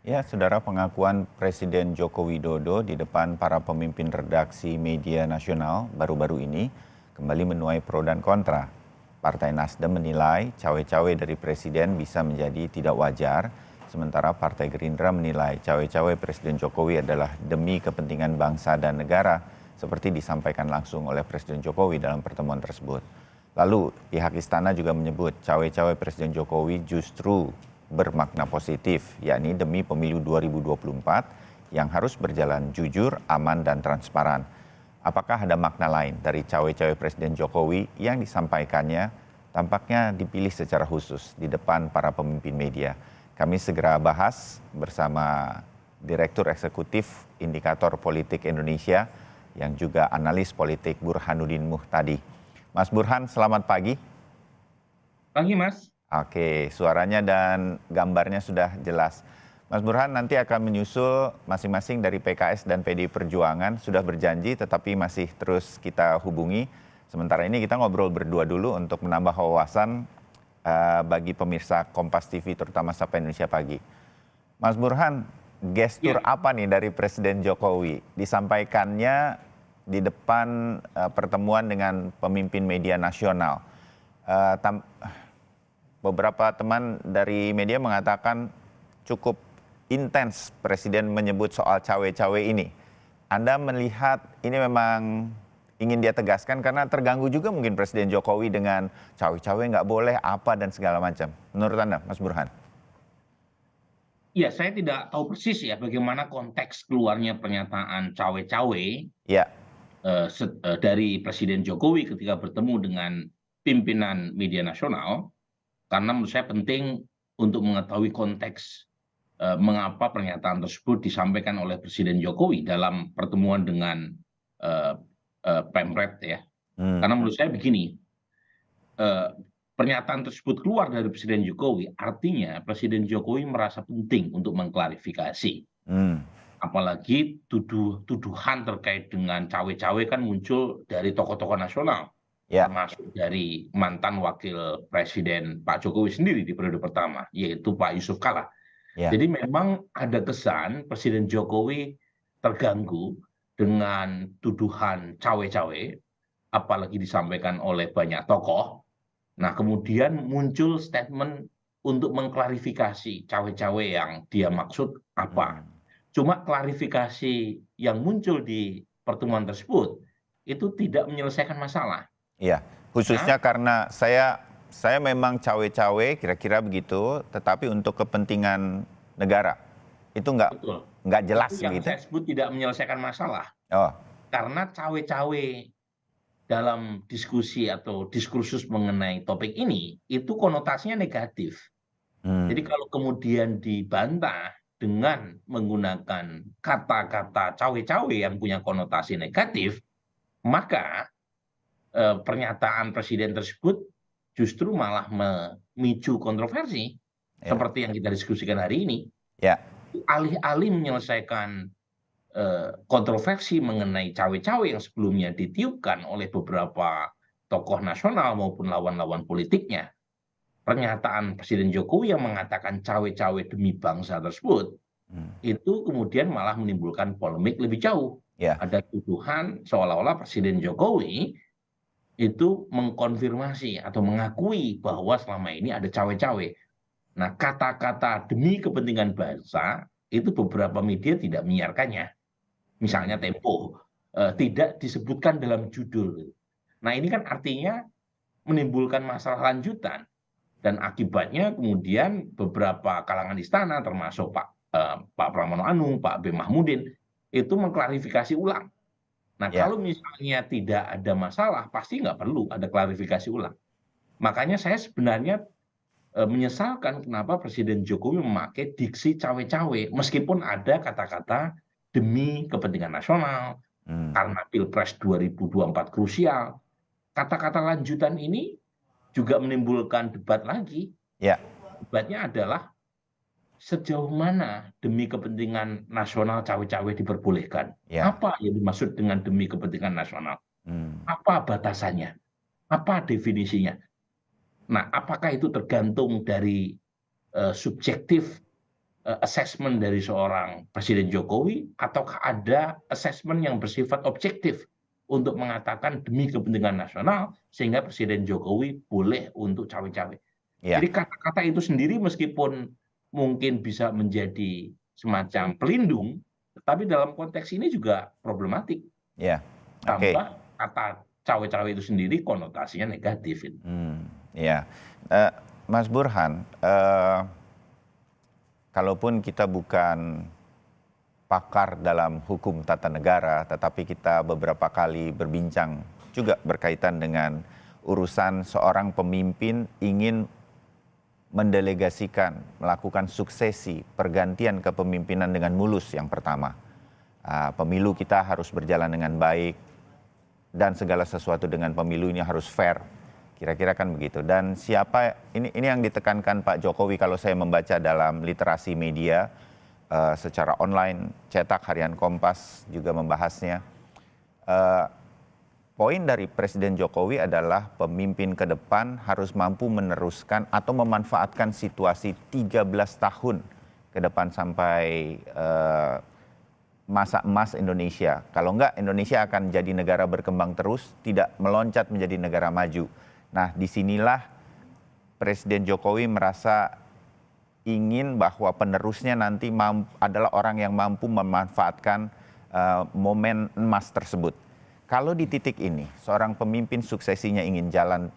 Ya, saudara, pengakuan Presiden Joko Widodo di depan para pemimpin redaksi media nasional baru-baru ini kembali menuai pro dan kontra. Partai Nasdem menilai cawe-cawe dari Presiden bisa menjadi tidak wajar, sementara Partai Gerindra menilai cawe-cawe Presiden Jokowi adalah demi kepentingan bangsa dan negara, seperti disampaikan langsung oleh Presiden Jokowi dalam pertemuan tersebut. Lalu pihak istana juga menyebut cawe-cawe Presiden Jokowi justru bermakna positif, yakni demi pemilu 2024 yang harus berjalan jujur, aman, dan transparan. Apakah ada makna lain dari cawe-cawe Presiden Jokowi yang disampaikannya tampaknya dipilih secara khusus di depan para pemimpin media? Kami segera bahas bersama Direktur Eksekutif Indikator Politik Indonesia yang juga analis politik Burhanuddin Muhtadi. Mas Burhan, selamat pagi. Pagi, Mas. Oke, suaranya dan gambarnya sudah jelas. Mas Burhan nanti akan menyusul masing-masing dari PKS dan PDI Perjuangan, sudah berjanji tetapi masih terus kita hubungi. Sementara ini kita ngobrol berdua dulu untuk menambah wawasan bagi pemirsa Kompas TV terutama Sapa Indonesia Pagi. Mas Burhan, gestur apa nih dari Presiden Jokowi? Disampaikannya di depan pertemuan dengan pemimpin media nasional. Beberapa teman dari media mengatakan cukup intens Presiden menyebut soal cawe-cawe ini. Anda melihat ini memang ingin dia tegaskan karena terganggu juga mungkin Presiden Jokowi dengan cawe-cawe nggak boleh apa dan segala macam. Menurut Anda, Mas Burhan? Ya, saya tidak tahu persis ya bagaimana konteks keluarnya pernyataan cawe-cawe Ya, dari Presiden Jokowi ketika bertemu dengan pimpinan media nasional, karena menurut saya penting untuk mengetahui konteks mengapa pernyataan tersebut disampaikan oleh Presiden Jokowi dalam pertemuan dengan eh, Pemret ya. Karena menurut saya begini, eh, pernyataan tersebut keluar dari Presiden Jokowi, artinya Presiden Jokowi merasa penting untuk mengklarifikasi. Apalagi tuduhan terkait dengan cawe-cawe kan muncul dari tokoh-tokoh nasional, ya, termasuk dari mantan wakil Presiden Pak Jokowi sendiri di periode pertama, yaitu Pak Yusuf Kala. ya. Jadi memang ada kesan Presiden Jokowi terganggu dengan tuduhan cawe-cawe, apalagi disampaikan oleh banyak tokoh. Nah, kemudian muncul statement untuk mengklarifikasi cawe-cawe yang dia maksud apa. Cuma klarifikasi yang muncul di pertemuan tersebut itu tidak menyelesaikan masalah. Iya, khususnya Ya, karena saya memang cawe-cawe kira-kira begitu, tetapi untuk kepentingan negara. Itu betul. nggak jelas Itu yang begitu? saya sebut tidak menyelesaikan masalah. Oh, Karena cawe-cawe dalam diskusi atau diskursus mengenai topik ini, itu konotasinya negatif. Jadi hmm, kalau kemudian dibantah dengan menggunakan kata-kata cawe-cawe yang punya konotasi negatif, maka pernyataan presiden tersebut justru malah memicu kontroversi ya, seperti yang kita diskusikan hari ini. ya, Alih-alih menyelesaikan kontroversi mengenai cawe-cawe yang sebelumnya ditiupkan oleh beberapa tokoh nasional maupun lawan-lawan politiknya, pernyataan Presiden Jokowi yang mengatakan cawe-cawe demi bangsa tersebut, hmm, itu kemudian malah menimbulkan polemik lebih jauh. ya, Ada tuduhan seolah-olah Presiden Jokowi itu mengkonfirmasi atau mengakui bahwa selama ini ada cawe-cawe. Nah, kata-kata demi kepentingan bangsa itu beberapa media tidak menyiarkannya. Misalnya hmm, Tempo, tidak disebutkan dalam judul. Nah, ini kan artinya menimbulkan masalah lanjutan. Dan akibatnya kemudian beberapa kalangan istana termasuk Pak Pramono Anung, Pak B. Mahmudin itu mengklarifikasi ulang. Nah, ya, kalau misalnya tidak ada masalah, pasti nggak perlu ada klarifikasi ulang. Makanya saya sebenarnya menyesalkan kenapa Presiden Jokowi memakai diksi cawe-cawe, meskipun ada kata-kata demi kepentingan nasional, hmm, karena Pilpres 2024 krusial. Kata-kata lanjutan ini juga menimbulkan debat lagi. ya, Debatnya adalah sejauh mana demi kepentingan nasional cawe-cawe diperbolehkan. ya, Apa yang dimaksud dengan demi kepentingan nasional? hmm, Apa batasannya? Apa definisinya? Nah, apakah itu tergantung dari subjektif assessment dari seorang Presiden Jokowi, ataukah ada assessment yang bersifat objektif untuk mengatakan demi kepentingan nasional sehingga Presiden Jokowi boleh untuk cawe-cawe. Iya, Jadi kata-kata itu sendiri meskipun mungkin bisa menjadi semacam pelindung, tetapi dalam konteks ini juga problematik. iya. Oke. Tambah kata cawe-cawe itu sendiri konotasinya negatif. Iya. Mas Burhan, kalaupun kita bukan pakar dalam hukum tata negara, tetapi kita beberapa kali berbincang juga berkaitan dengan urusan seorang pemimpin ingin mendelegasikan, melakukan suksesi, pergantian kepemimpinan dengan mulus yang pertama. Pemilu kita harus berjalan dengan baik, dan segala sesuatu dengan pemilu ini harus fair. Kira-kira kan begitu. Dan siapa, ini yang ditekankan Pak Jokowi kalau saya membaca dalam literasi media, secara online, cetak harian Kompas juga membahasnya. Poin dari Presiden Jokowi adalah pemimpin ke depan harus mampu meneruskan atau memanfaatkan situasi 13 tahun ke depan sampai masa emas Indonesia. Kalau enggak, Indonesia akan jadi negara berkembang terus, tidak meloncat menjadi negara maju. Nah, disinilah Presiden Jokowi merasa ingin bahwa penerusnya nanti adalah orang yang mampu memanfaatkan momen emas tersebut. Kalau di titik ini, seorang pemimpin suksesinya ingin jalan,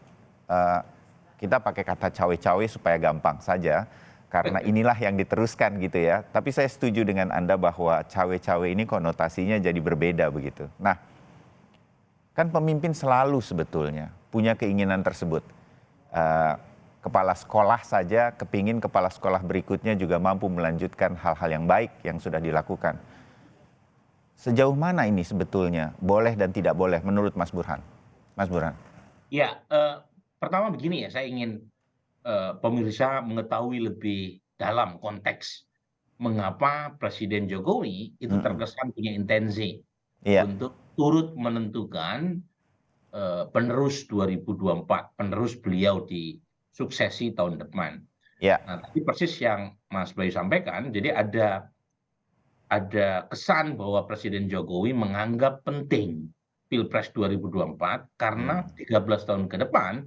kita pakai kata cawe-cawe supaya gampang saja, karena inilah yang diteruskan gitu ya. Tapi saya setuju dengan Anda bahwa cawe-cawe ini konotasinya jadi berbeda begitu. Nah, kan pemimpin selalu sebetulnya punya keinginan tersebut. Kepala sekolah saja kepingin kepala sekolah berikutnya juga mampu melanjutkan hal-hal yang baik yang sudah dilakukan. Sejauh mana ini sebetulnya boleh dan tidak boleh menurut Mas Burhan? Mas Burhan. Ya, pertama begini ya, saya ingin pemirsa mengetahui lebih dalam konteks mengapa Presiden Jokowi itu terkesan punya intensi Iya, untuk turut menentukan penerus 2024, penerus beliau di suksesi tahun depan. iya, Nah, tadi persis yang Mas Bayu sampaikan, jadi ada kesan bahwa Presiden Jokowi menganggap penting Pilpres 2024 karena 13 tahun ke depan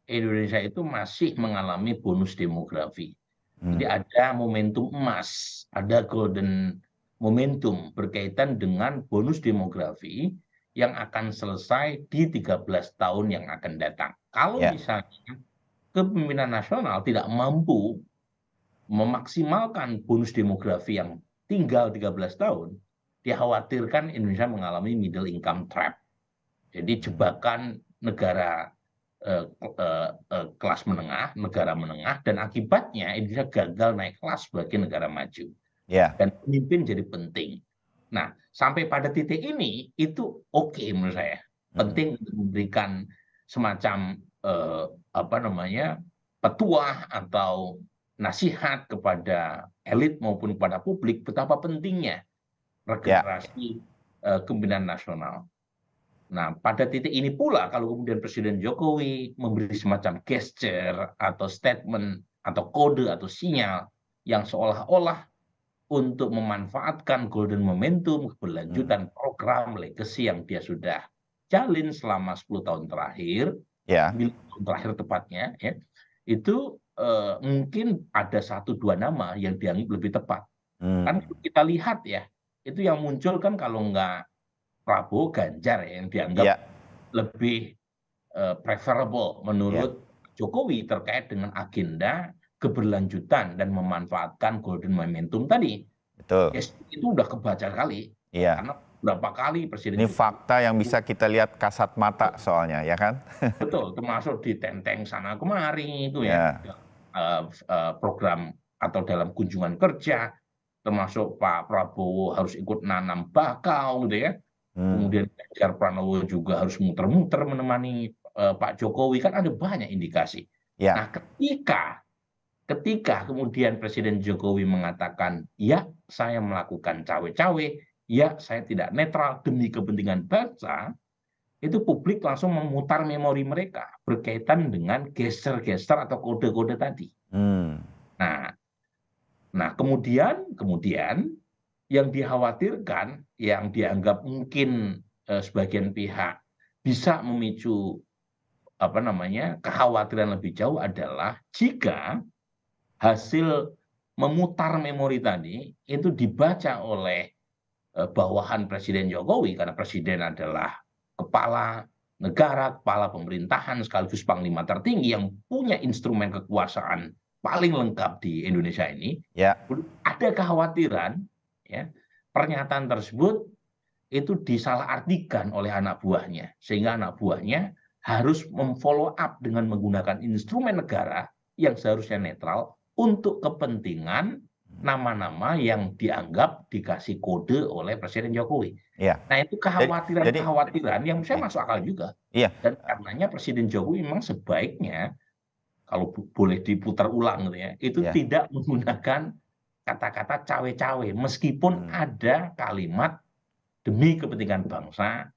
Indonesia itu masih mengalami bonus demografi. Jadi ada momentum emas, ada golden momentum berkaitan dengan bonus demografi yang akan selesai di 13 tahun yang akan datang. Kalau iya, misalnya kepemimpinan nasional tidak mampu memaksimalkan bonus demografi yang tinggal 13 tahun, dikhawatirkan Indonesia mengalami middle income trap. Jadi jebakan negara kelas menengah, negara menengah, dan akibatnya Indonesia gagal naik kelas sebagai negara maju. iya. Dan pemimpin jadi penting. Nah, sampai pada titik ini itu oke menurut saya. Penting untuk memberikan semacam petuah atau nasihat kepada elit maupun kepada publik betapa pentingnya Ya, regenerasi kepemimpinan nasional. Nah, pada titik ini pula kalau kemudian Presiden Jokowi memberi semacam gesture atau statement atau kode atau sinyal yang seolah-olah untuk memanfaatkan golden momentum keberlanjutan program legacy yang dia sudah jalin selama 10 tahun terakhir, ya, 9 tahun terakhir tepatnya, ya, itu mungkin ada 1-2 nama yang dianggap lebih tepat. Kan kita lihat ya, itu yang muncul kan kalau nggak Prabowo, Ganjar ya, yang dianggap ya, lebih preferable ya, menurut Jokowi terkait dengan agenda keberlanjutan dan memanfaatkan golden momentum tadi. betul. Yes, itu udah kebaca kali, Iya. karena berapa kali Presiden Ini Jokowi fakta yang bisa kita lihat kasat mata soalnya, ya kan? betul termasuk di Tenteng sana kemari itu ya, Ya, program atau dalam kunjungan kerja, termasuk Pak Prabowo harus ikut nanam bakau gitu ya. Kemudian Ganjar Pranowo juga harus muter-muter menemani Pak Jokowi, kan ada banyak indikasi. ya, Nah, ketika kemudian Presiden Jokowi mengatakan, ya saya melakukan cawe-cawe, ya saya tidak netral demi kepentingan bangsa, itu publik langsung memutar memori mereka berkaitan dengan geser-geser atau kode-kode tadi. hmm, Nah, Nah, kemudian yang dikhawatirkan, yang dianggap mungkin sebagian pihak bisa memicu kekhawatiran lebih jauh adalah jika hasil memutar memori tadi itu dibaca oleh bawahan Presiden Jokowi, karena Presiden adalah kepala negara, kepala pemerintahan sekaligus panglima tertinggi yang punya instrumen kekuasaan paling lengkap di Indonesia ini. Ya, Ada kekhawatiran, ya, pernyataan tersebut itu disalahartikan oleh anak buahnya, sehingga anak buahnya harus memfollow up dengan menggunakan instrumen negara yang seharusnya netral untuk kepentingan nama-nama yang dianggap dikasih kode oleh Presiden Jokowi. ya. Nah, itu Jadi, kekhawatiran yang saya oke. masuk akal juga. Iya, Dan karenanya Presiden Jokowi memang sebaiknya, kalau boleh diputar ulang gitu ya, itu ya. tidak menggunakan kata-kata cawe-cawe, meskipun Hmm, ada kalimat demi kepentingan bangsa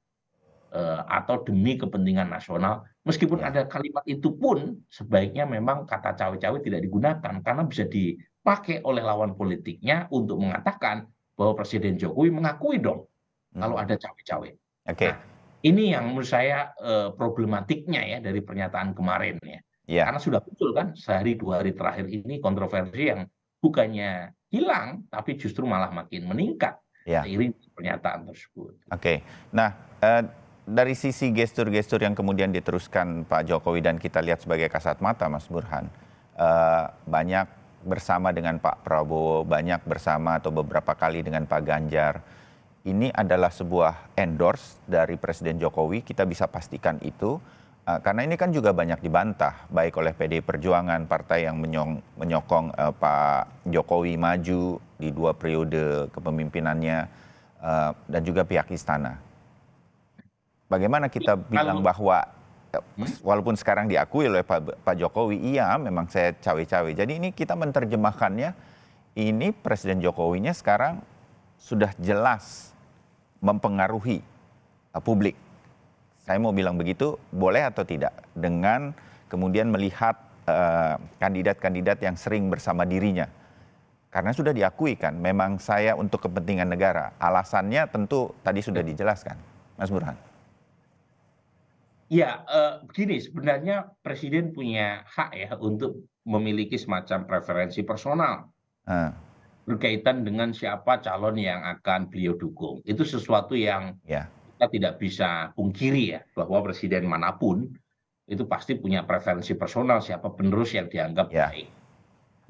atau demi kepentingan nasional, meskipun ya. ada kalimat itu pun sebaiknya memang kata cawe-cawe tidak digunakan, karena bisa dipakai oleh lawan politiknya untuk mengatakan bahwa Presiden Jokowi mengakui dong kalau Hmm, ada cawe-cawe. oke. Nah, ini yang menurut saya problematiknya ya dari pernyataan kemarin ya. Ya. Karena sudah muncul kan sehari 2 hari terakhir ini kontroversi yang bukannya hilang, tapi justru malah makin meningkat Ya. seiring pernyataan tersebut. Oke. Nah, eh, dari sisi gestur-gestur yang kemudian diteruskan Pak Jokowi dan kita lihat sebagai kasat mata, Mas Burhan, banyak bersama dengan Pak Prabowo, banyak bersama atau beberapa kali dengan Pak Ganjar. Ini adalah sebuah endorse dari Presiden Jokowi, kita bisa pastikan itu. Karena ini kan juga banyak dibantah, baik oleh PDI Perjuangan, partai yang menyokong Pak Jokowi maju di 2 periode kepemimpinannya, dan juga pihak istana. Bagaimana kita bilang Kalau bahwa hmm? walaupun sekarang diakui oleh Pak Jokowi, iya memang saya cawe-cawe. Jadi ini kita menerjemahkannya, ini Presiden Jokowinya sekarang sudah jelas mempengaruhi publik. Saya mau bilang begitu, boleh atau tidak? Dengan kemudian melihat kandidat-kandidat yang sering bersama dirinya. Karena sudah diakui kan, memang saya untuk kepentingan negara. Alasannya tentu tadi sudah dijelaskan, Mas Burhan. Ya, begini, sebenarnya Presiden punya hak ya untuk memiliki semacam preferensi personal Ah, berkaitan dengan siapa calon yang akan beliau dukung. Itu sesuatu yang ya, kita tidak bisa pungkiri ya, bahwa presiden manapun itu pasti punya preferensi personal siapa penerus yang dianggap ya. baik.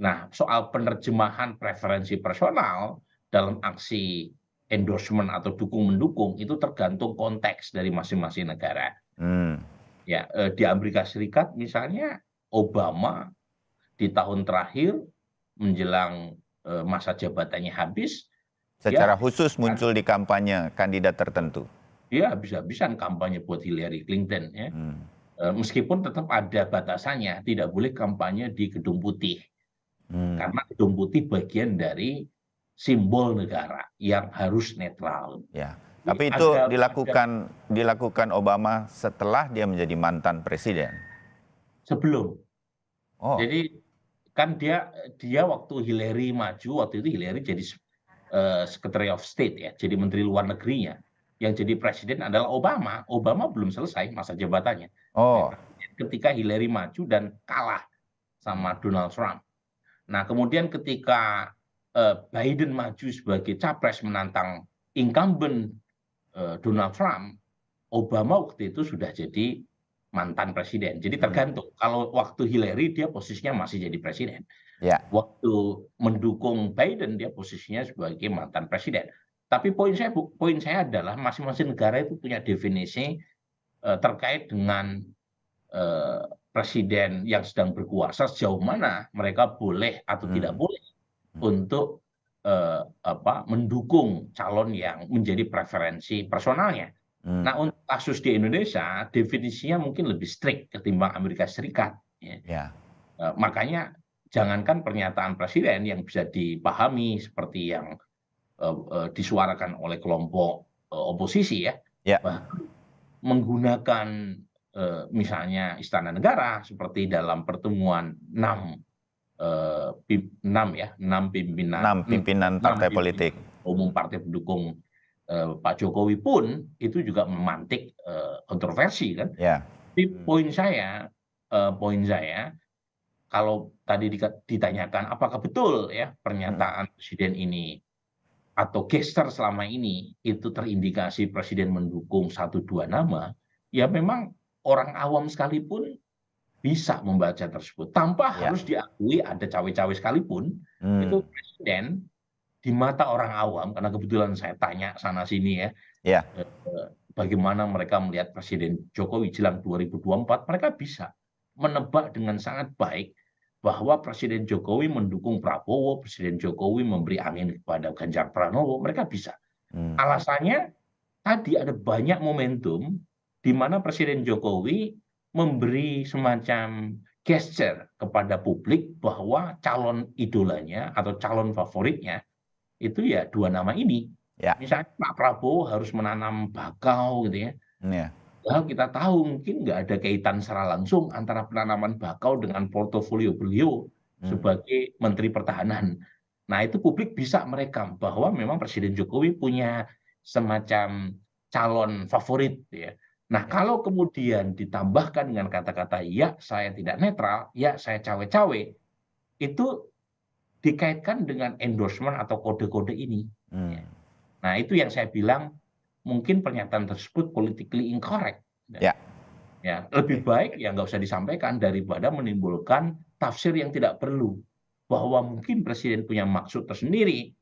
Nah, soal penerjemahan preferensi personal dalam aksi endorsement atau dukung-mendukung itu tergantung konteks dari masing-masing negara. Hmm, Ya, di Amerika Serikat misalnya Obama di tahun terakhir menjelang masa jabatannya habis, secara dia khusus kan muncul di kampanye kandidat tertentu. dia habis-habisan kampanye buat Hillary Clinton ya. Hmm, Meskipun tetap ada batasannya, tidak boleh kampanye di Gedung Putih, hmm, karena Gedung Putih bagian dari simbol negara yang harus netral. ya. Jadi Tapi itu ada dilakukan Obama setelah dia menjadi mantan presiden. sebelum. Oh, Jadi kan dia waktu Hillary maju, waktu itu Hillary jadi Secretary of State ya, jadi Menteri Luar Negerinya. Yang jadi presiden adalah Obama. Obama belum selesai masa jabatannya. Jadi oh, presiden ketika Hillary maju dan kalah hmm, sama Donald Trump. Nah, kemudian ketika Biden maju sebagai capres menantang incumbent Donald Trump, Obama waktu itu sudah jadi mantan presiden. Jadi hmm, tergantung. Kalau waktu Hillary dia posisinya masih jadi presiden. ya, Waktu mendukung Biden dia posisinya sebagai mantan presiden. Tapi poin saya adalah masing-masing negara itu punya definisi terkait dengan eh, presiden yang sedang berkuasa, sejauh mana mereka boleh atau tidak hmm, boleh hmm, untuk mendukung calon yang menjadi preferensi personalnya. hmm, Nah, untuk kasus di Indonesia definisinya mungkin lebih strict ketimbang Amerika Serikat ya. ya, Makanya jangankan pernyataan presiden yang bisa dipahami seperti yang disuarakan oleh kelompok oposisi ya, ya, bahkan menggunakan misalnya Istana Negara seperti dalam pertemuan 6 enam pimpinan, 6 pimpinan partai politik. umum partai pendukung Pak Jokowi pun itu juga memantik kontroversi kan. Ya. Tapi poin saya kalau tadi ditanyakan apakah betul ya pernyataan presiden ini atau gesture selama ini itu terindikasi presiden mendukung 1 2 nama, ya memang orang awam sekalipun bisa membaca tersebut tanpa Ya. harus diakui ada cawe-cawe sekalipun. Itu presiden di mata orang awam, karena kebetulan saya tanya sana sini ya, Ya. bagaimana mereka melihat Presiden Jokowi jelang 2024, mereka bisa menebak dengan sangat baik bahwa Presiden Jokowi mendukung Prabowo, Presiden Jokowi memberi angin kepada Ganjar Pranowo, mereka bisa. Alasannya tadi ada banyak momentum di mana Presiden Jokowi memberi semacam gesture kepada publik bahwa calon idolanya atau calon favoritnya itu ya 2 nama ini. Ya. Misalnya Pak Prabowo harus menanam bakau gitu ya. Ya. Padahal kita tahu mungkin nggak ada kaitan secara langsung antara penanaman bakau dengan portofolio beliau sebagai Menteri Pertahanan. Nah itu publik bisa merekam bahwa memang Presiden Jokowi punya semacam calon favorit ya. Nah kalau kemudian ditambahkan dengan kata-kata ya saya tidak netral, ya saya cawe-cawe, itu dikaitkan dengan endorsement atau kode-kode ini. Nah itu yang saya bilang mungkin pernyataan tersebut politically incorrect. Ya. Ya, lebih baik ya nggak usah disampaikan daripada menimbulkan tafsir yang tidak perlu. Bahwa mungkin presiden punya maksud tersendiri,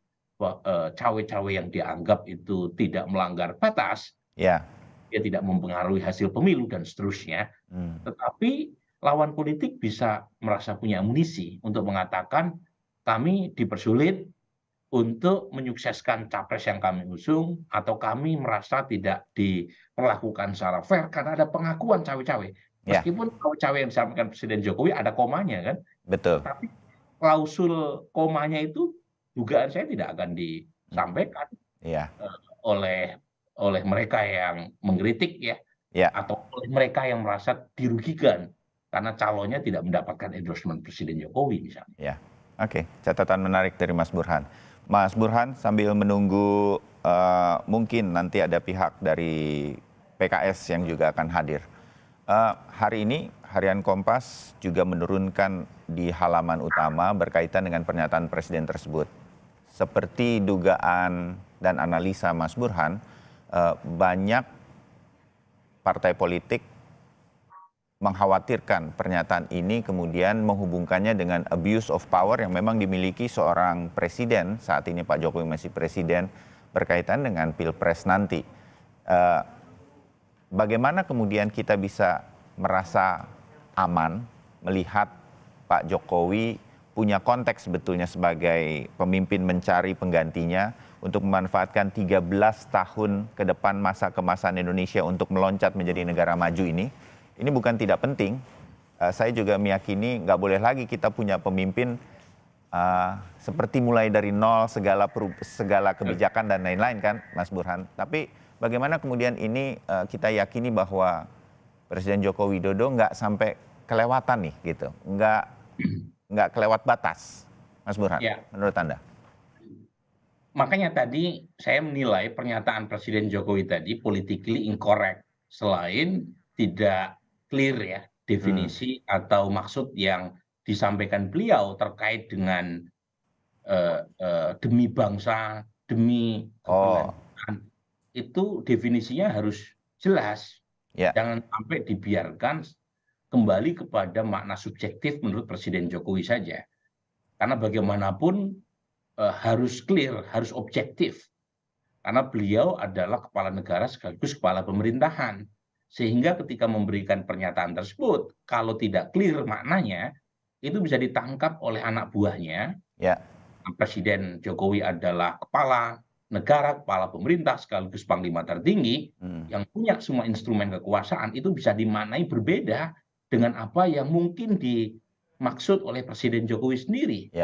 cawe-cawe yang dianggap itu tidak melanggar batas, Ya. dia tidak mempengaruhi hasil pemilu dan seterusnya. Tetapi lawan politik bisa merasa punya amunisi untuk mengatakan kami dipersulit untuk menyukseskan capres yang kami usung, atau kami merasa tidak diperlakukan secara fair karena ada pengakuan cawe-cawe. Ya. Meskipun cawe-cawe yang disampaikan Presiden Jokowi ada komanya kan, Betul. tapi klausul komanya itu dugaan saya tidak akan disampaikan Ya. oleh mereka yang mengkritik ya, Ya. atau oleh mereka yang merasa dirugikan karena calonnya tidak mendapatkan endorsement Presiden Jokowi misalnya. Ya. Oke, catatan menarik dari Mas Burhan. Mas Burhan, sambil menunggu mungkin nanti ada pihak dari PKS yang juga akan hadir. Hari ini Harian Kompas juga menurunkan di halaman utama berkaitan dengan pernyataan presiden tersebut. Seperti dugaan dan analisa Mas Burhan, banyak partai politik mengkhawatirkan pernyataan ini kemudian menghubungkannya dengan abuse of power yang memang dimiliki seorang presiden, saat ini Pak Jokowi masih presiden, berkaitan dengan Pilpres nanti. Bagaimana kemudian kita bisa merasa aman melihat Pak Jokowi punya konteks sebetulnya sebagai pemimpin mencari penggantinya untuk memanfaatkan 13 tahun ke depan masa keemasan Indonesia untuk meloncat menjadi negara maju ini? Ini bukan tidak penting, saya juga meyakini nggak boleh lagi kita punya pemimpin seperti mulai dari nol segala kebijakan dan lain-lain kan Mas Burhan. Tapi bagaimana kemudian ini kita yakini bahwa Presiden Joko Widodo nggak sampai kelewatan nih gitu, nggak kelewat batas, Mas Burhan, ya. Menurut Anda? Makanya tadi saya menilai pernyataan Presiden Jokowi tadi politically incorrect, selain tidak clear ya definisi atau maksud yang disampaikan beliau terkait dengan demi bangsa, demi keberlanjutan, itu definisinya harus jelas. Jangan sampai dibiarkan kembali kepada makna subjektif menurut Presiden Jokowi saja. Karena bagaimanapun harus clear, harus objektif. Karena beliau adalah kepala negara sekaligus kepala pemerintahan. Sehingga ketika memberikan pernyataan tersebut, kalau tidak clear maknanya, itu bisa ditangkap oleh anak buahnya. Presiden Jokowi adalah kepala negara, kepala pemerintah, sekaligus panglima tertinggi, yang punya semua instrumen kekuasaan, itu bisa dimaknai berbeda dengan apa yang mungkin dimaksud oleh Presiden Jokowi sendiri.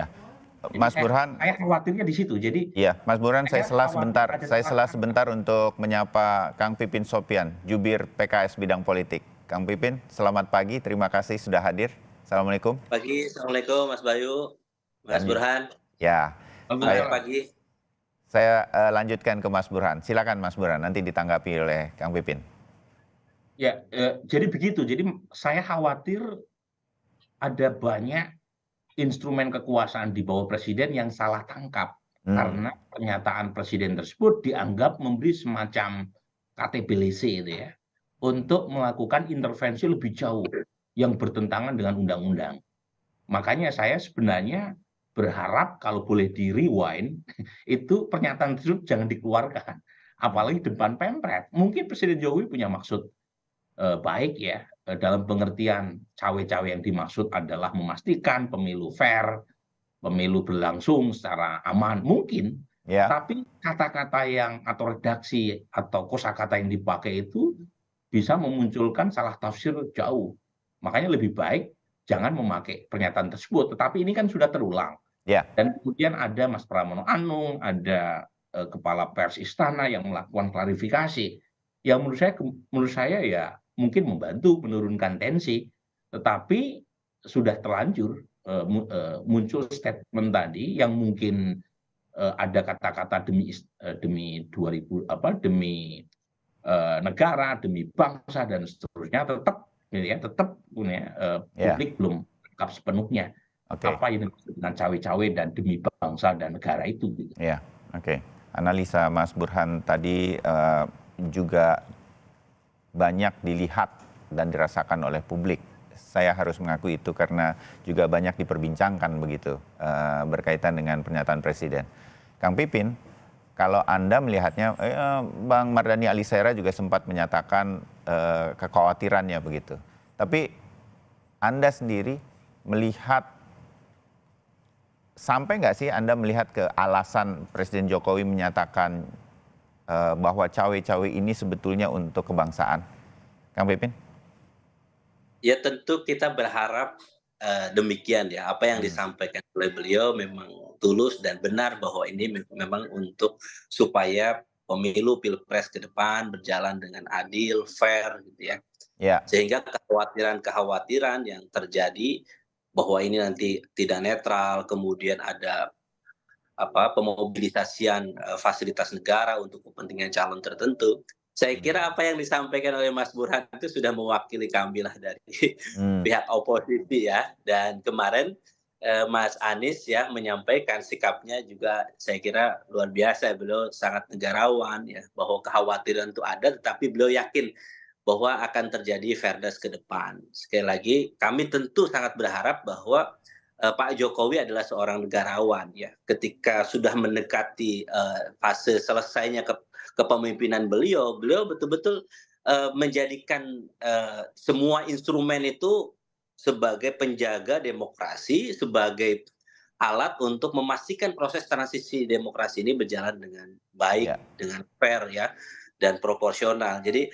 Mas Burhan, saya khawatirnya di situ. Jadi, Mas Burhan, saya selah sebentar untuk menyapa Kang Pipin Sopian, Jubir PKS bidang politik. Kang Pipin, selamat pagi, terima kasih sudah hadir. Assalamualaikum. Pagi, Assalamualaikum Mas Bayu, Mas Dan Burhan. ya, Selamat saya pagi. lanjutkan ke Mas Burhan. Silakan Mas Burhan, nanti ditanggapi oleh Kang Pipin. Ya, jadi begitu. Jadi saya khawatir ada banyak instrumen kekuasaan di bawah presiden yang salah tangkap. Karena pernyataan presiden tersebut dianggap memberi semacam KTBLC itu ya, untuk melakukan intervensi lebih jauh yang bertentangan dengan undang-undang. Makanya saya sebenarnya berharap kalau boleh di-rewind, itu pernyataan tersebut jangan dikeluarkan. Apalagi depan Pemret. Mungkin Presiden Jokowi punya maksud baik ya, dalam pengertian cawe-cawe yang dimaksud adalah memastikan pemilu fair, pemilu berlangsung secara aman, mungkin. Ya, Tapi kata-kata yang atau redaksi atau kosakata yang dipakai itu bisa memunculkan salah tafsir jauh. Makanya lebih baik jangan memakai pernyataan tersebut. Tetapi ini kan sudah terulang. ya, Dan kemudian ada Mas Pramono Anung, ada Kepala Pers Istana yang melakukan klarifikasi. Yang menurut saya ya mungkin membantu menurunkan tensi, tetapi sudah terlanjur muncul statement tadi yang mungkin ada kata-kata demi 2000 demi negara, demi bangsa dan seterusnya, tetap ya, tetap ya. publik belum lengkap sepenuhnya Oke. apa yang dimaksud dengan cawe-cawe dan demi bangsa dan negara itu. Gitu. Ya, oke. Analisa Mas Burhan tadi juga banyak dilihat dan dirasakan oleh publik. Saya harus mengakui itu karena juga banyak diperbincangkan begitu berkaitan dengan pernyataan Presiden. Kang Pipin, kalau Anda melihatnya, Bang Mardhani Alisera juga sempat menyatakan kekhawatirannya begitu. Tapi Anda sendiri melihat, sampai nggak sih Anda melihat ke alasan Presiden Jokowi menyatakan bahwa cawe-cawe ini sebetulnya untuk kebangsaan? Kang Pipin? Ya tentu kita berharap demikian ya. Apa yang disampaikan oleh beliau memang tulus dan benar bahwa ini memang untuk supaya pemilu pilpres ke depan berjalan dengan adil, fair gitu ya. Ya, Sehingga kekhawatiran-kekhawatiran yang terjadi bahwa ini nanti tidak netral, kemudian ada pemobilisasian fasilitas negara untuk kepentingan calon tertentu. Saya kira apa yang disampaikan oleh Mas Burhan itu sudah mewakili kami lah dari pihak oposisi ya. Dan kemarin Mas Anies ya menyampaikan sikapnya juga saya kira luar biasa. Beliau sangat negarawan ya, bahwa kekhawatiran itu ada, tetapi beliau yakin bahwa akan terjadi fairness ke depan. Sekali lagi, kami tentu sangat berharap bahwa Pak Jokowi adalah seorang negarawan ya. Ketika sudah mendekati fase selesainya kepemimpinan beliau, beliau betul-betul menjadikan semua instrumen itu sebagai penjaga demokrasi, sebagai alat untuk memastikan proses transisi demokrasi ini berjalan dengan baik, ya, dengan fair ya, dan proporsional. Jadi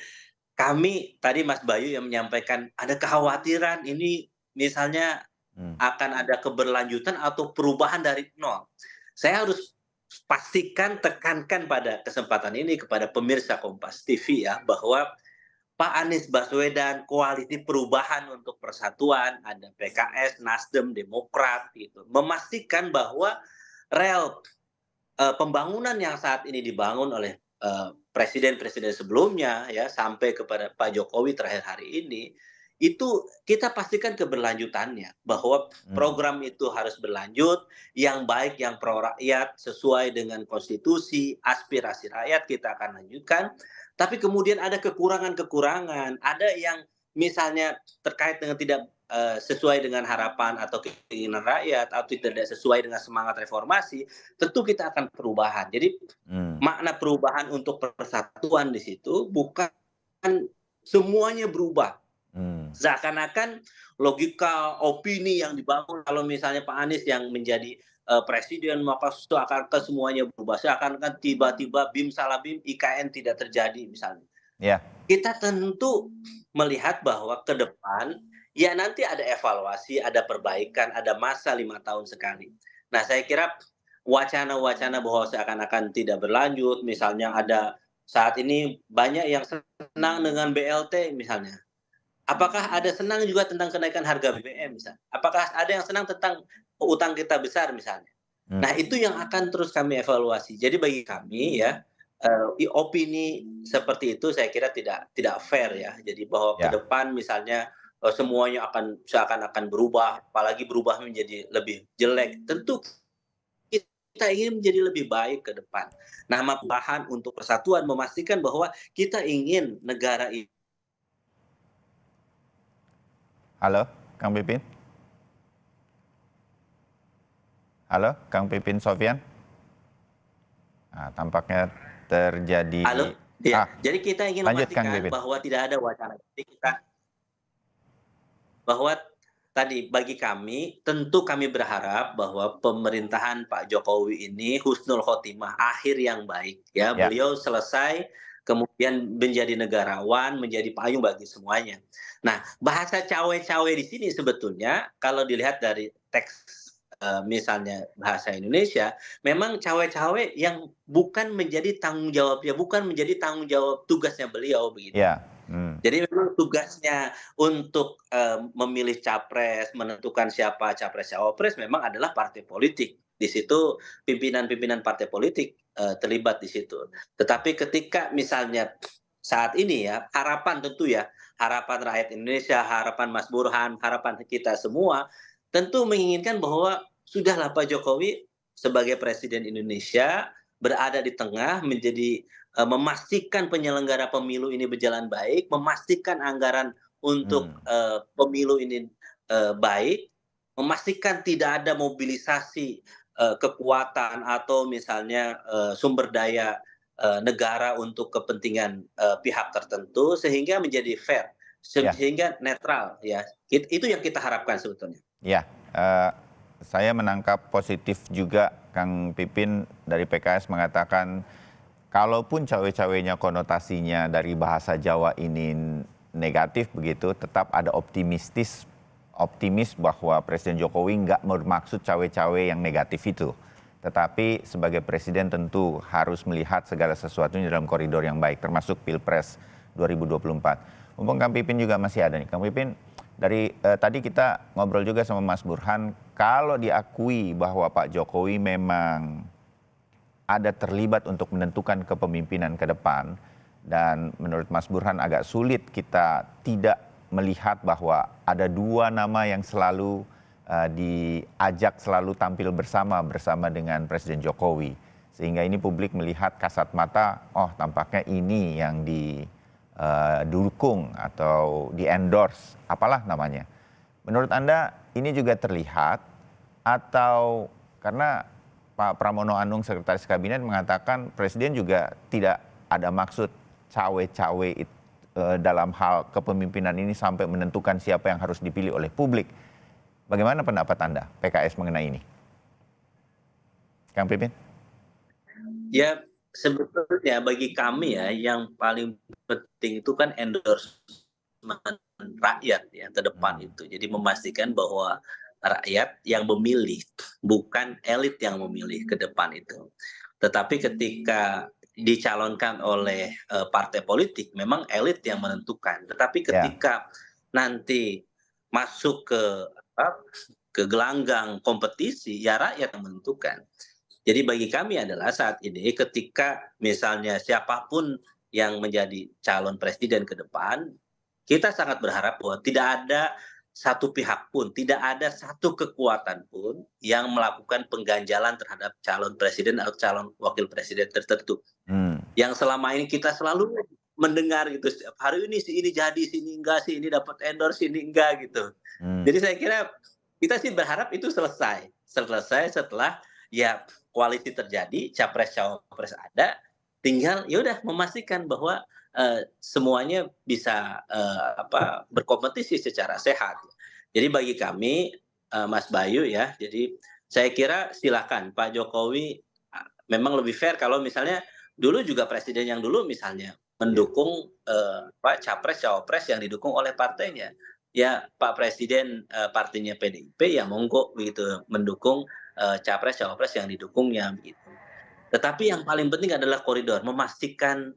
kami tadi Mas Bayu yang menyampaikan ada kekhawatiran ini misalnya akan ada keberlanjutan atau perubahan dari nol. Saya harus pastikan, tekankan pada kesempatan ini kepada pemirsa Kompas TV ya, bahwa Pak Anies Baswedan, Koalisi Perubahan untuk Persatuan, ada PKS, Nasdem, Demokrat gitu, memastikan bahwa rel pembangunan yang saat ini dibangun oleh presiden-presiden sebelumnya ya sampai kepada Pak Jokowi terakhir hari ini, itu kita pastikan keberlanjutannya, bahwa program itu harus berlanjut, yang baik, yang pro rakyat, sesuai dengan konstitusi, aspirasi rakyat kita akan lanjutkan. Tapi kemudian ada kekurangan-kekurangan, ada yang misalnya terkait dengan tidak sesuai dengan harapan atau keinginan rakyat, atau tidak sesuai dengan semangat reformasi, tentu kita akan perubahan. Jadi makna perubahan untuk persatuan di situ bukan semuanya berubah. Seakan-akan logika opini yang dibangun kalau misalnya Pak Anies yang menjadi presiden, maka akan semuanya berubah. Seakan-akan tiba-tiba bim salah bim IKN tidak terjadi misalnya. ya, Kita tentu melihat bahwa ke depan ya nanti ada evaluasi, ada perbaikan, ada masa 5 tahun sekali. Nah saya kira wacana-wacana bahwa seakan-akan tidak berlanjut, misalnya ada saat ini banyak yang senang dengan BLT misalnya. Apakah ada senang juga tentang kenaikan harga BBM misalnya? Apakah ada yang senang tentang utang kita besar misalnya? Hmm. Nah, itu yang akan terus kami evaluasi. Jadi bagi kami ya, opini seperti itu saya kira tidak fair ya. Jadi bahwa ke Ya, depan misalnya, semuanya akan seakan-akan berubah, apalagi berubah menjadi lebih jelek. Tentu kita ingin menjadi lebih baik ke depan. Nama Tuhan untuk persatuan memastikan bahwa kita ingin negara ini. halo, Kang Pipin. Halo, Kang Pipin Sofyan. Nah, tampaknya terjadi. Halo? Ya, Ah, jadi kita ingin lanjut Kang memastikan Pipin. bahwa tidak ada wacana. Jadi bahwa tadi bagi kami, tentu kami berharap bahwa pemerintahan Pak Jokowi ini husnul khotimah, akhir yang baik ya. Ya, Beliau selesai kemudian menjadi negarawan, menjadi payung bagi semuanya. Nah, bahasa cawe-cawe di sini sebetulnya kalau dilihat dari teks misalnya bahasa Indonesia, memang cawe-cawe yang bukan menjadi tanggung jawabnya, bukan menjadi tanggung jawab tugasnya beliau begitu. ya. Hmm. Jadi memang tugasnya untuk, memilih capres, menentukan siapa capres cawapres memang adalah partai politik. Di situ pimpinan-pimpinan partai politik, terlibat di situ. Tetapi ketika misalnya saat ini ya, harapan tentu ya, harapan rakyat Indonesia, harapan Mas Burhan, harapan kita semua, tentu menginginkan bahwa sudahlah Pak Jokowi sebagai presiden Indonesia berada di tengah menjadi memastikan penyelenggara pemilu ini berjalan baik, memastikan anggaran untuk Hmm. pemilu ini baik, memastikan tidak ada mobilisasi kekuatan atau misalnya sumber daya negara untuk kepentingan pihak tertentu sehingga menjadi fair, Ya, sehingga netral ya. Itu yang kita harapkan sebetulnya. ya. Eh, saya menangkap positif juga Kang Pipin dari PKS mengatakan kalaupun cawe-cawenya konotasinya dari bahasa Jawa ini negatif begitu, tetap ada optimis bahwa Presiden Jokowi nggak bermaksud cawe-cawe yang negatif itu. Tetapi sebagai presiden tentu harus melihat segala sesuatunya dalam koridor yang baik, termasuk Pilpres 2024. Mumpung Kang Pipin juga masih ada nih. Kang Pipin, dari tadi kita ngobrol juga sama Mas Burhan, kalau diakui bahwa Pak Jokowi memang ada terlibat untuk menentukan kepemimpinan ke depan, dan menurut Mas Burhan agak sulit kita tidak melihat bahwa ada dua nama yang selalu diajak selalu tampil bersama dengan Presiden Jokowi. Sehingga ini publik melihat kasat mata, oh tampaknya ini yang didukung atau di-endorse, apalah namanya. Menurut Anda ini juga terlihat atau karena Pak Pramono Anung, Sekretaris Kabinet, mengatakan Presiden juga tidak ada maksud cawe-cawe dalam hal kepemimpinan ini sampai menentukan siapa yang harus dipilih oleh publik. Bagaimana pendapat Anda, PKS, mengenai ini? Kang Pipin? Ya, sebetulnya bagi kami ya, yang paling penting itu kan endorsement rakyat ya ke depan Hmm. itu. Jadi memastikan bahwa rakyat yang memilih, bukan elit yang memilih ke depan itu. Tetapi ketika dicalonkan oleh partai politik, memang elit yang menentukan. Tetapi Ya, ketika nanti masuk ke gelanggang kompetisi, ya rakyat yang menentukan. Jadi bagi kami adalah saat ini ketika misalnya siapapun yang menjadi calon presiden ke depan, kita sangat berharap bahwa tidak ada satu pihak pun, tidak ada satu kekuatan pun yang melakukan pengganjalan terhadap calon presiden atau calon wakil presiden tertentu. hmm, Yang selama ini kita selalu mendengar gitu setiap hari, ini si ini jadi, si ini enggak, si ini dapat endorse, si ini enggak gitu. hmm, Jadi saya kira kita sih berharap itu selesai. Selesai setelah ya koalisi terjadi, capres-cawapres ada, tinggal ya udah memastikan bahwa semuanya bisa berkompetisi secara sehat. Jadi bagi kami Mas Bayu ya, jadi saya kira silakan Pak Jokowi memang lebih fair kalau misalnya dulu juga presiden yang dulu misalnya ya, mendukung capres cawapres yang didukung oleh partainya. Ya Pak Presiden partainya PDIP ya monggo begitu mendukung capres cawapres yang didukungnya begitu. Tetapi yang paling penting adalah koridor, memastikan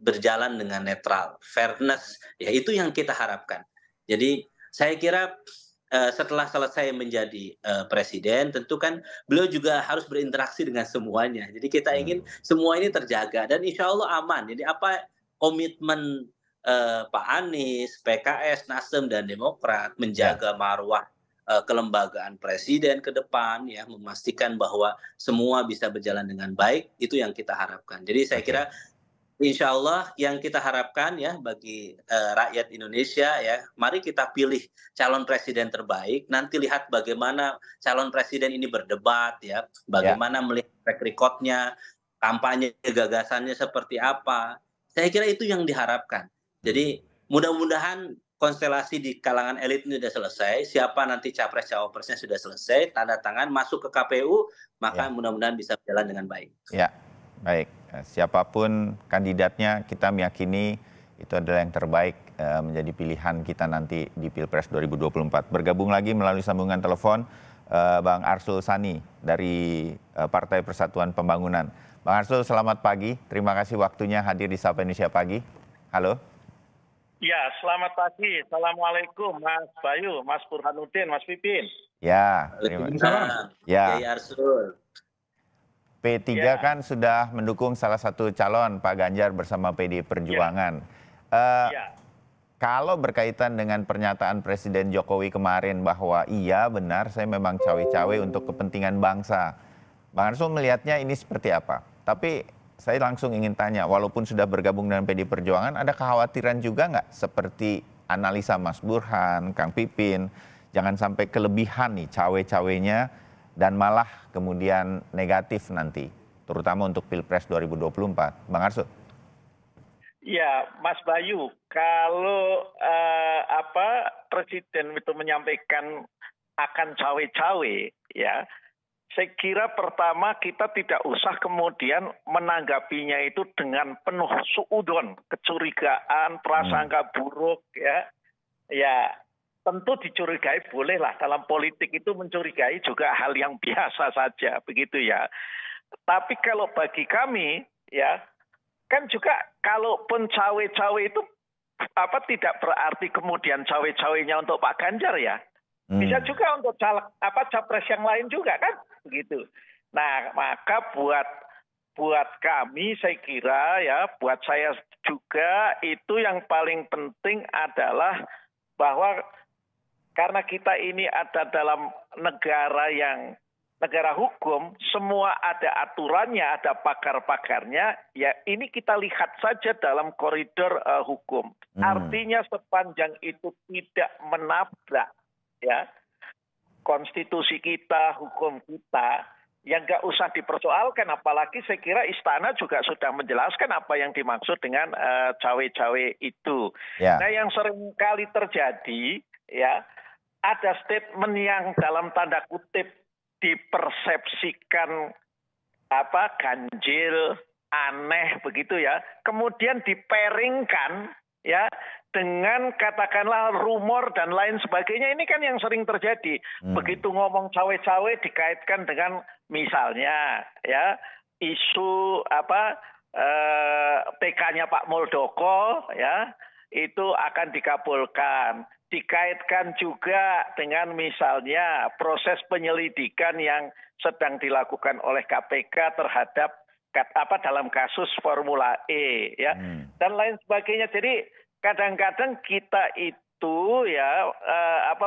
berjalan dengan netral, fairness, ya itu yang kita harapkan. Jadi saya kira setelah selesai menjadi presiden, tentu kan beliau juga harus berinteraksi dengan semuanya. Jadi kita ingin semua ini terjaga dan insya Allah aman. Jadi apa komitmen Pak Anies, PKS, Nasdem dan Demokrat Ya. menjaga marwah kelembagaan presiden ke depan, ya memastikan bahwa semua bisa berjalan dengan baik, itu yang kita harapkan. Jadi saya Oke. kira insya Allah yang kita harapkan ya bagi rakyat Indonesia ya, mari kita pilih calon presiden terbaik. Nanti lihat bagaimana calon presiden ini berdebat ya, Ya. bagaimana melihat track record-nya, kampanye gagasannya seperti apa. Saya kira itu yang diharapkan. Jadi mudah-mudahan konstelasi di kalangan elit ini sudah selesai. Siapa nanti capres cawapresnya sudah selesai, tanda tangan masuk ke KPU, maka Ya. mudah-mudahan bisa berjalan dengan baik. Ya, baik. Siapapun kandidatnya, kita meyakini itu adalah yang terbaik menjadi pilihan kita nanti di Pilpres 2024. Bergabung lagi melalui sambungan telepon Bang Arsul Sani dari Partai Persatuan Pembangunan. Bang Arsul, selamat pagi. Terima kasih waktunya hadir di Sapa Indonesia Pagi. Halo. Ya, selamat pagi. Assalamualaikum Mas Bayu, Mas Burhanuddin, Mas Pipin. Ya, Waalaikumsalam. ya. Kiai Arsul. P3 Ya. kan sudah mendukung salah satu calon, Pak Ganjar bersama PD Perjuangan. Ya, Kalau berkaitan dengan pernyataan Presiden Jokowi kemarin bahwa iya benar saya memang cawe-cawe untuk kepentingan bangsa. Bang Arsul melihatnya ini seperti apa? Tapi saya langsung ingin tanya, walaupun sudah bergabung dengan PD Perjuangan, ada kekhawatiran juga nggak seperti analisa Mas Burhan, Kang Pipin, jangan sampai kelebihan nih cawe-cawenya dan malah kemudian negatif nanti, terutama untuk Pilpres 2024. Bang Arsul. ya, Mas Bayu, kalau Presiden itu menyampaikan akan cawe-cawe, ya, saya kira pertama kita tidak usah kemudian menanggapinya itu dengan penuh suudon, kecurigaan, prasangka buruk, ya. Ya, tentu dicurigai bolehlah, dalam politik itu mencurigai juga hal yang biasa saja, begitu ya. Tapi kalau bagi kami, ya, kan juga kalaupun cawe-cawe itu tidak berarti kemudian cawe-cawenya untuk Pak Ganjar ya. Bisa juga untuk capres yang lain juga kan, begitu. Nah, maka buat kami saya kira ya, buat saya juga itu yang paling penting adalah bahwa karena kita ini ada dalam negara hukum, semua ada aturannya, ada pakar-pakarnya, ya ini kita lihat saja dalam koridor hukum. Artinya sepanjang itu tidak menabrak ya konstitusi kita, hukum kita, yang nggak usah dipersoalkan. Apalagi saya kira Istana juga sudah menjelaskan apa yang dimaksud dengan cawe-cawe itu. Ya. Nah, yang sering kali terjadi ya, ada statement yang dalam tanda kutip dipersepsikan ganjil, aneh begitu ya. Kemudian diperingkan ya dengan katakanlah rumor dan lain sebagainya. Ini kan yang sering terjadi. Begitu ngomong cawe-cawe dikaitkan dengan misalnya ya isu PK-nya Pak Muldoko ya itu akan dikabulkan. Dikaitkan juga dengan misalnya proses penyelidikan yang sedang dilakukan oleh KPK terhadap dalam kasus Formula E ya dan lain sebagainya. Jadi kadang-kadang kita itu ya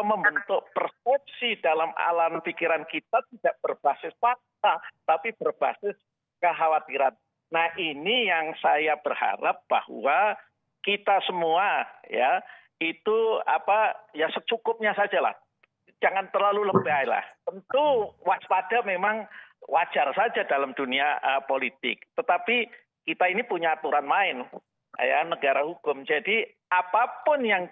membentuk persepsi dalam alam pikiran kita tidak berbasis fakta tapi berbasis kekhawatiran. Nah, ini yang saya berharap bahwa kita semua ya itu ya secukupnya sajalah. Jangan terlalu lebay lah. Tentu waspada memang wajar saja dalam dunia politik. Tetapi kita ini punya aturan main ya, negara hukum. Jadi apapun yang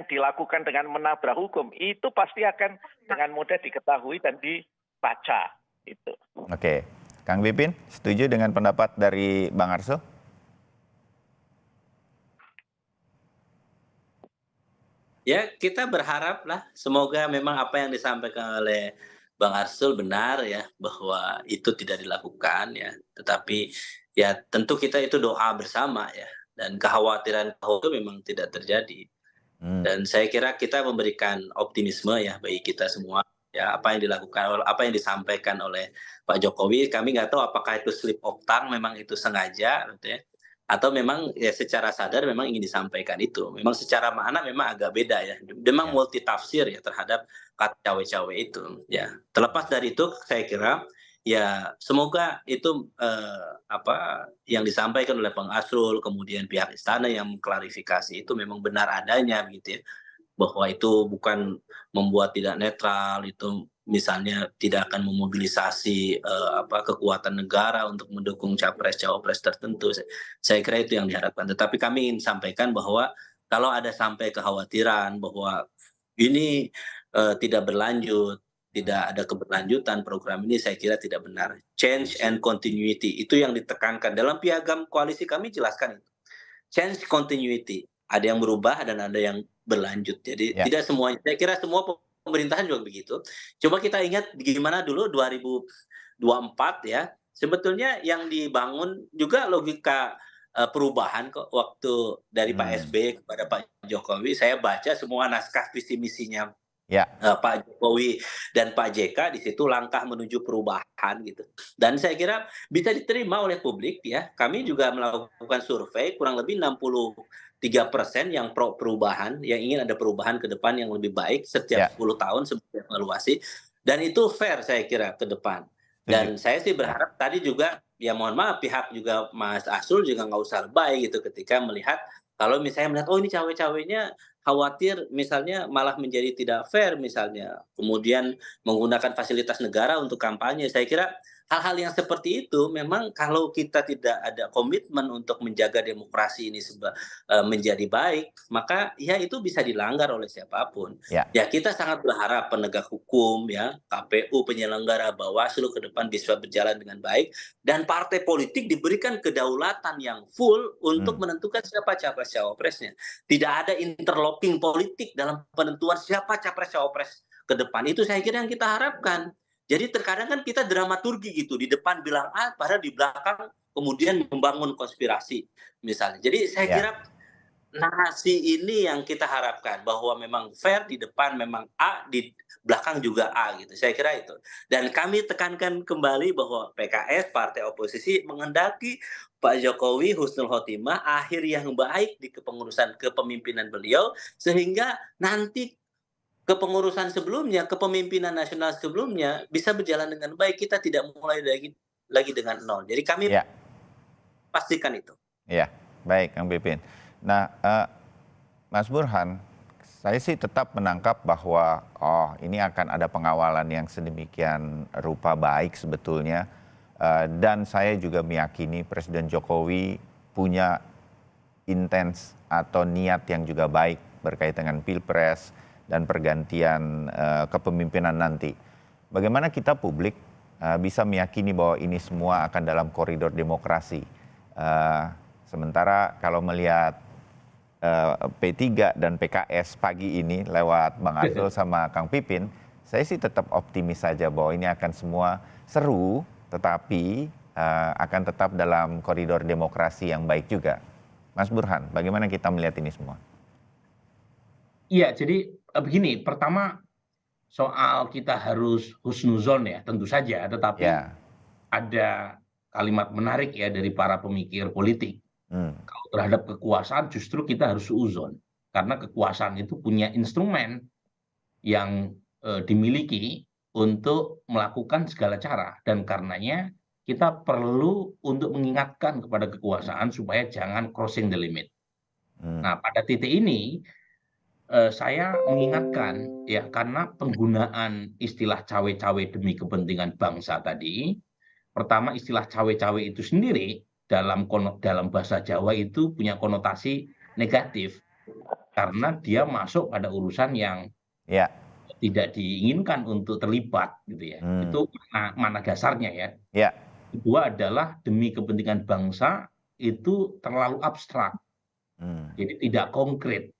dilakukan dengan menabrak hukum itu pasti akan dengan mudah diketahui dan dibaca itu. Oke. Kang Pipin, setuju dengan pendapat dari Bang Arsul? Ya, kita berharaplah semoga memang apa yang disampaikan oleh Bang Arsul benar ya, bahwa itu tidak dilakukan ya. Tetapi ya tentu kita itu doa bersama ya, dan kekhawatiran itu memang tidak terjadi. Dan saya kira kita memberikan optimisme ya bagi kita semua, ya apa yang dilakukan, apa yang disampaikan oleh Pak Jokowi, kami nggak tahu apakah itu slip of tongue, memang itu sengaja gitu ya, atau memang ya secara sadar memang ingin disampaikan itu. Memang secara makna memang agak beda ya, memang multi tafsir ya terhadap kata cawe-cawe itu ya. Terlepas dari itu saya kira ya semoga itu apa yang disampaikan oleh Bang Asrul, kemudian pihak istana yang mengklarifikasi itu memang benar adanya gitu ya, bahwa itu bukan membuat tidak netral, itu misalnya tidak akan memobilisasi apa kekuatan negara untuk mendukung capres-cawapres tertentu. Saya kira itu yang diharapkan. Tetapi kami ingin sampaikan bahwa kalau ada sampai kekhawatiran bahwa ini tidak berlanjut, tidak ada keberlanjutan program ini, saya kira tidak benar. Change and continuity itu yang ditekankan dalam piagam koalisi kami, jelaskan itu. Change continuity, ada yang berubah dan ada yang berlanjut. Jadi tidak semuanya. Saya kira semua pemerintahan juga begitu. Coba kita ingat gimana dulu 2024 ya. Sebetulnya yang dibangun juga logika perubahan kok waktu dari Pak SBY kepada Pak Jokowi. Saya baca semua naskah visi misinya Pak Jokowi dan Pak JK, di situ langkah menuju perubahan gitu. Dan saya kira bisa diterima oleh publik ya. Kami juga melakukan survei, kurang lebih 63% yang pro perubahan, yang ingin ada perubahan ke depan yang lebih baik setiap 10 tahun sebagai evaluasi. Dan itu fair saya kira ke depan. Dan saya sih berharap tadi juga, ya mohon maaf pihak juga Mas Asrul juga nggak usah lebay gitu ketika melihat, kalau misalnya melihat, oh ini cawe-cawenya khawatir misalnya malah menjadi tidak fair misalnya, kemudian menggunakan fasilitas negara untuk kampanye. Saya kira hal-hal yang seperti itu memang kalau kita tidak ada komitmen untuk menjaga demokrasi ini menjadi baik, maka ya itu bisa dilanggar oleh siapapun. Ya kita sangat berharap penegak hukum ya, KPU, penyelenggara, Bawaslu ke depan bisa berjalan dengan baik, dan partai politik diberikan kedaulatan yang full untuk menentukan siapa capres-cawapresnya. Tidak ada interlocking politik dalam penentuan siapa capres-cawapres ke depan. Itu saya kira yang kita harapkan. Jadi terkadang kan kita dramaturgi gitu, di depan bilang A, padahal di belakang kemudian membangun konspirasi misalnya. Jadi saya kira narasi ini yang kita harapkan, bahwa memang fair, di depan memang A, di belakang juga A gitu. Saya kira itu. Dan kami tekankan kembali bahwa PKS, partai oposisi, menghendaki Pak Jokowi husnul khotimah, akhir yang baik di kepengurusan kepemimpinan beliau, sehingga nanti kepengurusan sebelumnya, kepemimpinan nasional sebelumnya bisa berjalan dengan baik. Kita tidak mulai lagi dengan nol. Jadi kami pastikan itu. Ya, baik Kang Pipin. Nah, Mas Burhan, saya sih tetap menangkap bahwa ini akan ada pengawalan yang sedemikian rupa baik sebetulnya. Dan saya juga meyakini Presiden Jokowi punya intens atau niat yang juga baik berkaitan dengan Pilpres dan pergantian kepemimpinan nanti. Bagaimana kita publik bisa meyakini bahwa ini semua akan dalam koridor demokrasi. Sementara kalau melihat P3 dan PKS pagi ini lewat Bang Asrul sama Kang Pipin, saya sih tetap optimis saja bahwa ini akan semua seru, tetapi akan tetap dalam koridor demokrasi yang baik juga. Mas Burhan, bagaimana kita melihat ini semua? Iya, jadi begini, pertama soal kita harus husnuzon ya, tentu saja, tetapi ada kalimat menarik ya dari para pemikir politik. Kalau terhadap kekuasaan justru kita harus suuzon, karena kekuasaan itu punya instrumen yang dimiliki untuk melakukan segala cara, dan karenanya kita perlu untuk mengingatkan kepada kekuasaan supaya jangan crossing the limit. Nah, pada titik ini saya mengingatkan ya, karena penggunaan istilah cawe-cawe demi kepentingan bangsa tadi, pertama istilah cawe-cawe itu sendiri dalam bahasa Jawa itu punya konotasi negatif, karena dia masuk pada urusan yang tidak diinginkan untuk terlibat gitu ya. Itu mana dasarnya ya. Kedua adalah demi kepentingan bangsa itu terlalu abstrak, jadi tidak konkret.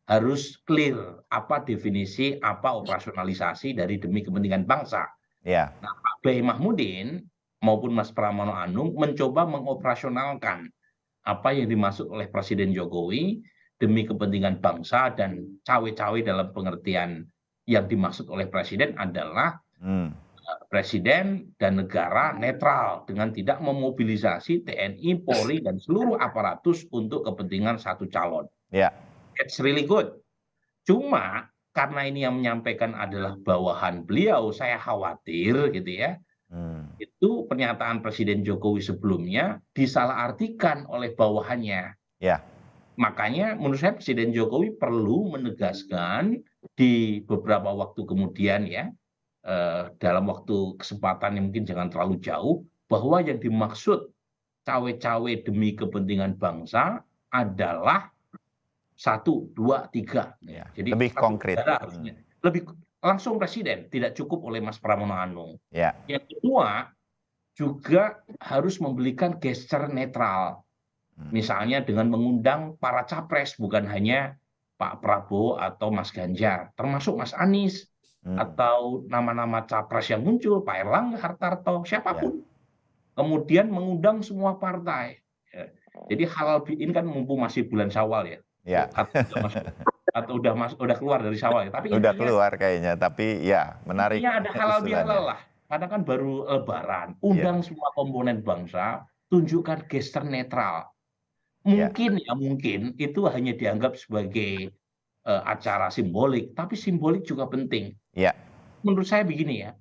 Harus clear apa definisi, apa operasionalisasi dari demi kepentingan bangsa. Nah, Pak B. Mahmudin maupun Mas Pramono Anung mencoba mengoperasionalkan apa yang dimaksud oleh Presiden Jokowi demi kepentingan bangsa, dan cawe-cawe dalam pengertian yang dimaksud oleh Presiden adalah Presiden dan negara netral dengan tidak memobilisasi TNI, Polri, dan seluruh aparatus untuk kepentingan satu calon. Ya. It's really good. Cuma karena ini yang menyampaikan adalah bawahan beliau, saya khawatir gitu ya, itu pernyataan Presiden Jokowi sebelumnya disalahartikan oleh bawahannya. Ya. Makanya menurut saya Presiden Jokowi perlu menegaskan di beberapa waktu kemudian ya, dalam waktu kesempatan yang mungkin jangan terlalu jauh, bahwa yang dimaksud cawe-cawe demi kepentingan bangsa adalah 1, 2, 3. Ya, Jadi lebih konkret. Harusnya. Lebih langsung Presiden, tidak cukup oleh Mas Pramono Anung. Ya. Yang kedua, juga harus memberikan gesture netral. Misalnya dengan mengundang para capres, bukan hanya Pak Prabowo atau Mas Ganjar, termasuk Mas Anies, atau nama-nama capres yang muncul, Pak Erlangga Hartarto, siapapun. Kemudian mengundang semua partai. Jadi halal ini kan mumpung masih bulan Syawal ya. Ya. Atau udah keluar dari Syawal ya. Tapi udah keluar kayaknya, tapi ya menarik. Intinya ada halal bihalal lah. Karena kan baru Lebaran, undang semua komponen bangsa, tunjukkan gesture netral. Mungkin mungkin itu hanya dianggap sebagai acara simbolik, tapi simbolik juga penting. Ya. Menurut saya begini ya,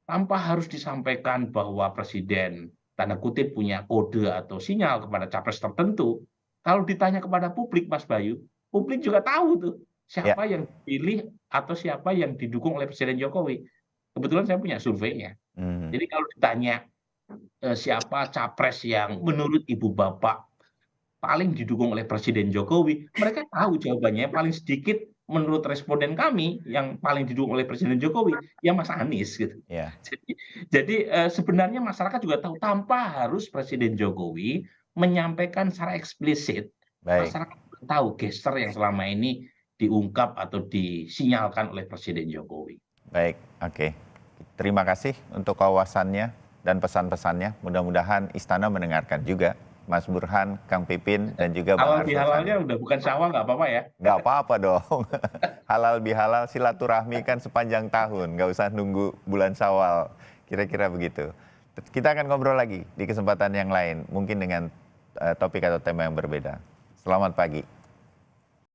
tanpa harus disampaikan bahwa Presiden tanda kutip punya kode atau sinyal kepada capres tertentu. Kalau ditanya kepada publik, Mas Bayu, publik juga tahu tuh siapa yang dipilih atau siapa yang didukung oleh Presiden Jokowi. Kebetulan saya punya surveinya. Jadi kalau ditanya siapa capres yang menurut Ibu Bapak paling didukung oleh Presiden Jokowi, mereka tahu jawabannya. Paling sedikit menurut responden kami yang paling didukung oleh Presiden Jokowi, ya Mas Anies gitu. Ya. Jadi sebenarnya masyarakat juga tahu, tanpa harus Presiden Jokowi menyampaikan secara eksplisit. Masyarakat tahu gesture yang selama ini diungkap atau disinyalkan oleh Presiden Jokowi. Baik, oke. Terima kasih untuk wawasannya dan pesan-pesannya. Mudah-mudahan Istana mendengarkan juga. Mas Burhan, Kang Pipin, dan juga Bang Arsul. Halal-bihalalnya udah bukan Syawal, nggak apa-apa ya? Nggak apa-apa dong. Halal bihalal silaturahmi kan sepanjang tahun. Nggak usah nunggu bulan Syawal. Kira-kira begitu. Kita akan ngobrol lagi di kesempatan yang lain. Mungkin dengan topik atau tema yang berbeda. Selamat pagi.